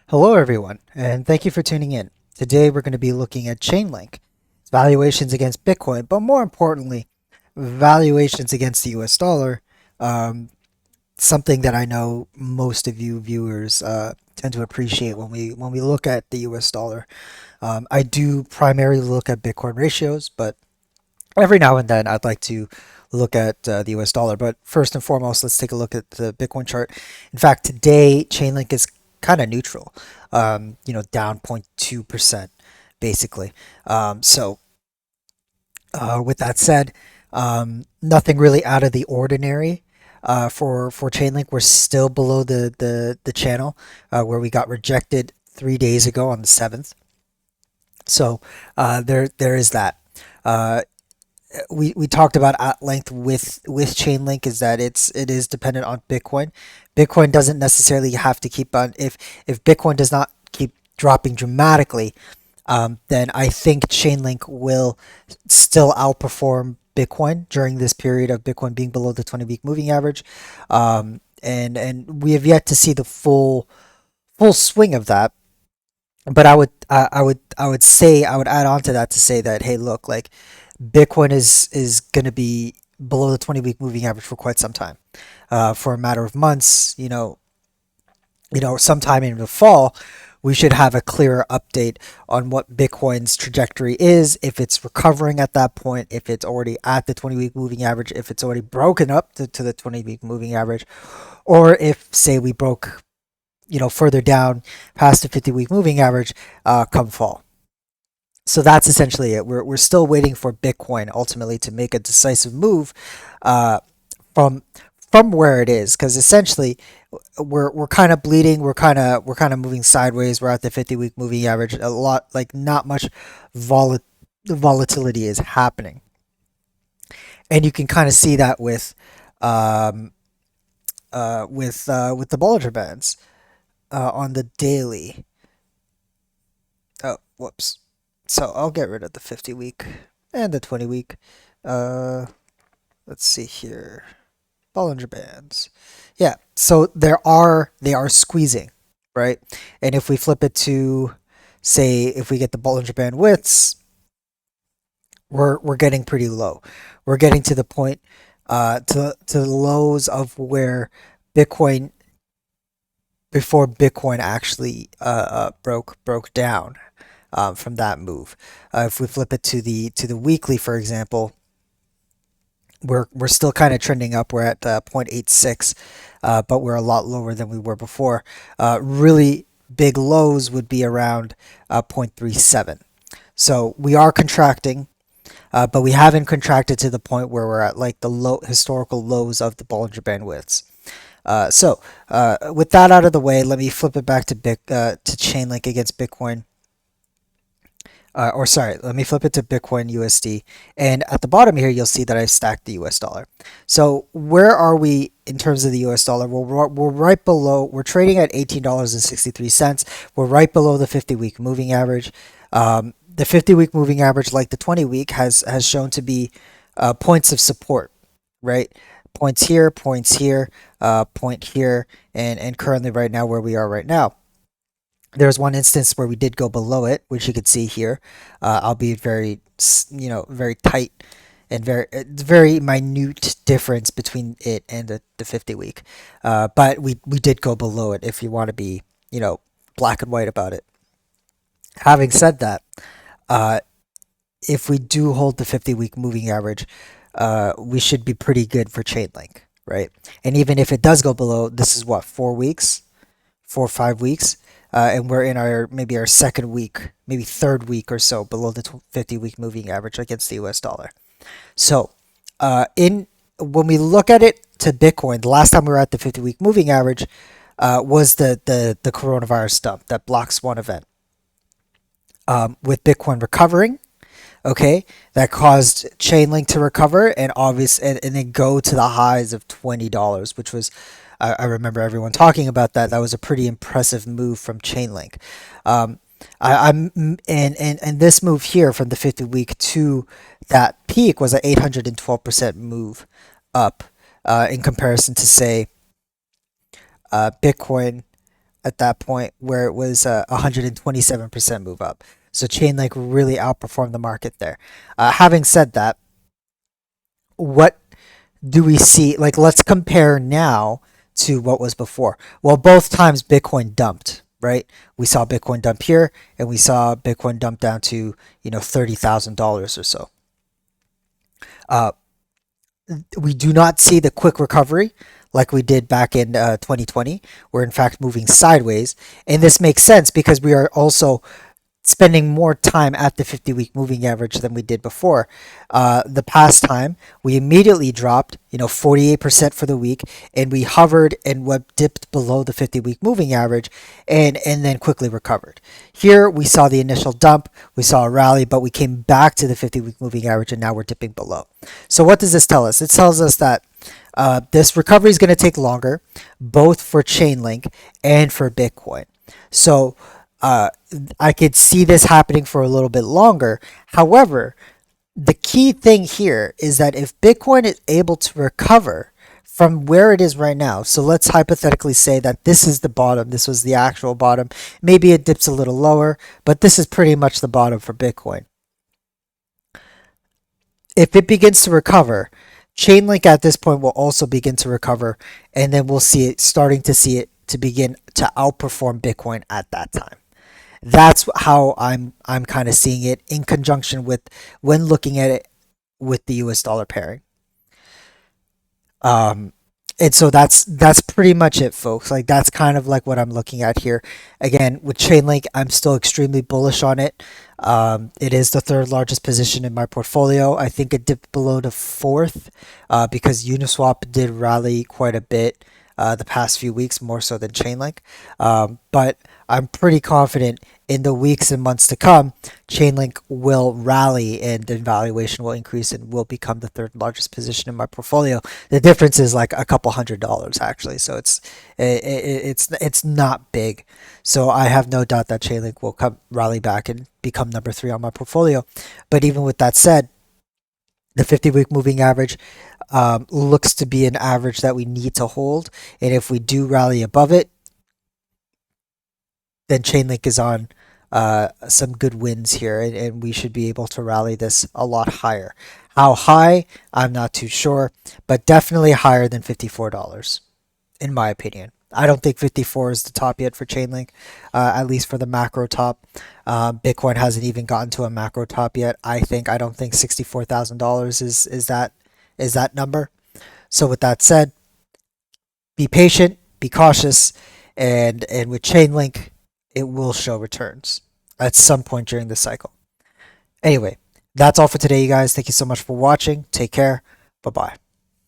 Hello, everyone, and thank you for tuning in. Today, we're going to be looking at Chainlink, valuations against Bitcoin, but more importantly, valuations against the US dollar. Um, Something that I know most of you viewers tend to appreciate when we look at the US dollar. I do primarily look at Bitcoin ratios, but every now and then I'd like to look at the US dollar. But first and foremost, let's take a look at the Bitcoin chart. In fact, today Chainlink is kind of neutral, down 0.2% basically. With that said, nothing really out of the ordinary. For Chainlink, we're still below the channel where we got rejected 3 days ago on the 7th. So there is that. Uh, we talked about at length with Chainlink is that it is dependent on Bitcoin. Bitcoin doesn't necessarily have to keep on if Bitcoin does not keep dropping dramatically, then I think Chainlink will still outperform Bitcoin during this period of Bitcoin being below the 20-week moving average, and we have yet to see the full swing of that. But I would add on to that to say that, hey, look, like Bitcoin is going to be below the 20-week moving average for quite some time, for a matter of months. Sometime in the fall, we should have a clearer update on what Bitcoin's trajectory is, if it's recovering at that point, if it's already at the 20-week moving average, if it's already broken up to the 20-week moving average, or if, say, we broke, further down past the 50-week moving average come fall. So that's essentially it. We're still waiting for Bitcoin ultimately to make a decisive move uh, from from where it is, because essentially we're kind of bleeding. We're kind of moving sideways. We're at the 50-week moving average. A lot, like, not much volat volatility is happening, and you can kind of see that um, with the Bollinger Bands on the daily. Oh, whoops. So I'll get rid of the 50-week and the 20-week. Uh, let's see here. Bollinger Bands. Yeah, so they are squeezing, right? And if we flip it to, say, if we get the Bollinger Band widths, we're getting pretty low. We're getting to the point to the lows of where Bitcoin before Bitcoin actually broke down from that move. If we flip it to the weekly, for example, we're still kind of trending up. We're at 0.86, but we're a lot lower than we were before. Really big lows would be around 0.37. So we are contracting, but we haven't contracted to the point where we're at like the low historical lows of the Bollinger Band widths. With that out of the way, let me flip it back to Chainlink against Bitcoin. Or sorry, let me flip it to Bitcoin USD. And at the bottom here, you'll see that I've stacked the US dollar. So where are we in terms of the US dollar? We're right below, we're trading at $18.63. We're right below the 50-week moving average. The 50-week moving average, like the 20-week, has shown to be points of support, right? Points here, point here, and currently right now where we are right now. There's one instance where we did go below it, which you could see here, albeit very, very tight and very minute difference between it and the 50 week. But we did go below it if you want to be, black and white about it. Having said that, uh, if we do hold the 50-week moving average, we should be pretty good for Chainlink, right? And even if it does go below, this is what, 4 weeks? 4 or 5 weeks, and we're in our maybe our second week, maybe third week or so below the 50-week moving average against the US dollar. So, in when we look at it to Bitcoin, the last time we were at the 50-week moving average was the coronavirus dump, that Block Swan event. With Bitcoin recovering, okay, that caused Chainlink to recover and and then go to the highs of $20, which was, I remember everyone talking about that. That was a pretty impressive move from Chainlink. Um, and this move here from the 50-week to that peak was an 812% move up, in comparison to, say, Bitcoin. at that point where it was a 127% move up. So Chainlink really outperformed the market there. Having said that, what do we see? Like, let's compare now to what was before. Well, both times Bitcoin dumped, right? We saw Bitcoin dump here, and we saw Bitcoin dump down to $30,000 or so. Uh, we do not see the quick recovery like we did back in 2020. We're in fact moving sideways, and this makes sense because we are also spending more time at the 50-week moving average than we did before. The past time, we immediately dropped, 48% for the week, and we hovered and dipped below the 50-week moving average, and then quickly recovered. Here, we saw the initial dump, we saw a rally, but we came back to the 50-week moving average, and now we're dipping below. So what does this tell us? It tells us that this recovery is going to take longer, both for Chainlink and for Bitcoin. So I could see this happening for a little bit longer. However, the key thing here is that if Bitcoin is able to recover from where it is right now, so let's hypothetically say that this is the bottom, this was the actual bottom, maybe it dips a little lower, but this is pretty much the bottom for Bitcoin. If it begins to recover, Chainlink at this point will also begin to recover, and then we'll see it starting to see it to begin to outperform Bitcoin at that time. That's how I'm kind of seeing it in conjunction with when looking at it with the US dollar pairing. Um, and so that's pretty much it, folks. Like that's kind of like what I'm looking at here. Again, with Chainlink, I'm still extremely bullish on it. It is the third largest position in my portfolio. I think it dipped below the fourth because Uniswap did rally quite a bit the past few weeks, more so than Chainlink. But I'm pretty confident in the weeks and months to come, Chainlink will rally and the valuation will increase and will become the third largest position in my portfolio. The difference is like a couple $100 actually, so it's not big. So I have no doubt that Chainlink will come rally back and become number three on my portfolio. But even with that said, the 50-week moving average looks to be an average that we need to hold, and if we do rally above it, then Chainlink is on some good wins here, and we should be able to rally this a lot higher. How high? I'm not too sure, but definitely higher than $54, in my opinion. I don't think 54 is the top yet for Chainlink, at least for the macro top. Bitcoin hasn't even gotten to a macro top yet. I don't think $64,000 is that number. So with that said, be patient, be cautious, and with Chainlink, it will show returns at some point during the cycle. Anyway, that's all for today, you guys. Thank you so much for watching. Take care. Bye bye.